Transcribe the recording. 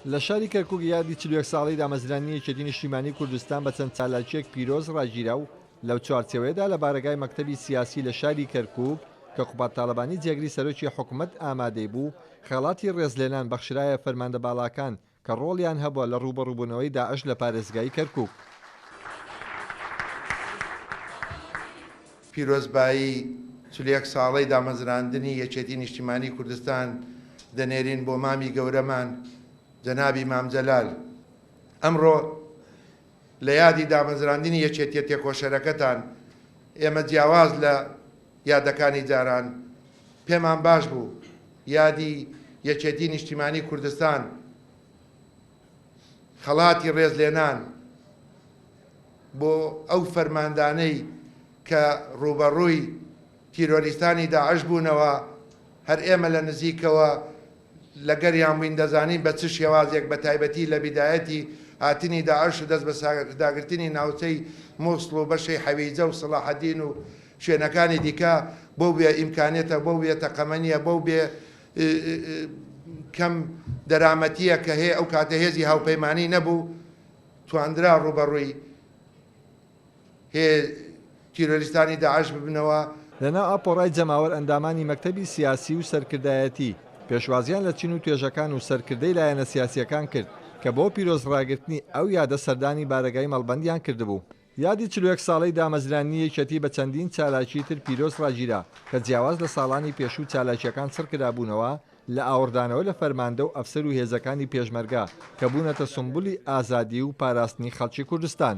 لە شاری کەرکووک یادی 41 ساڵەی دامەزرانی یەکێتی نیشتیمانی کوردستان بە چەند چالاکیەک پیرۆز ڕاگیرا و لەو چوارچێوەیەدا لە بارگای مەکتەبی سیاسی لە شاری کەرکووک کە قوبات تاالبانی جێگری سەرۆکی حکوومەت ئامادەی بوو خەڵاتی ڕێزلێنان بەخشرایە فەرماندە باڵاکان کە ڕۆڵیان هەبووە لە ڕوبەڕووبوونەوەی داعش لە پارێزگای کەرکووک. پیرۆزبایی 41 ساڵەی دامەزراندنی یەکێتی نیشتیمانی کوردستان دەنێرین بۆ مامی گەورەمان جەنابی مام جەلال. ئەمڕۆ لە یادی دامەزراندنی یەکێتیە تێکۆشەرەکەتان ئێمە جیاواز لە یادەکانی جاران پێمان باش بوو یادی یەکێتی نیشتیمانی کوردستان خەڵاتی ڕێزلێنان بۆ ئەو فەرماندانەی کە ڕوبەڕووی تیرۆریستانی داعش بوونەوە هەر ئێمە لە نزیکەوە لەگەریان بووین دەزانین بە چ شێوازێک بە تایبەتی لە بیدایەتی هاتنی داعش و دەست بە داگرتنی ناوچەی مووسڵ و بەشەی حەویجە و سەلاحەدین و شوێنەکانی دیکە بۆ بێ ئیمکانێتە بۆ بێ تەقەمەنیە بۆ بێ کەم دەرامەتیە کە هەیە ئەو کاتە هێزی هاوپەیمانی نەبوو تواندرا ڕوبەڕووی هێ تیرۆریستانی داعش ببنەوە. لەناو ئاپۆڕای جەماوەر ئەندامانی مەکتەبی سیاسی و سەرکردایەتی پێشوازیان لە چین و توێژەکان و سەرکردەی لایەنە سیاسیەکان کرد کە بۆ پیرۆزڕاگرتنی ئەو یادە سەردانی بارگای مەڵبەندیان کردبوو. یادی 41 ساڵەی دامەزرانی یەکێتی بە چەندین چالاکی تر پیرۆز ڕاگیرا کە جیاواز لە ساڵانی پێشوو چالاکیەکان سەرکرابوونەوە لە ئاوردانەوە لە فەرماندە و ئەفسەر و هێزەکانی پێشمەرگا کە بوونەتە سمبولی ئازادی و پاراستنی خەڵکی کوردستان.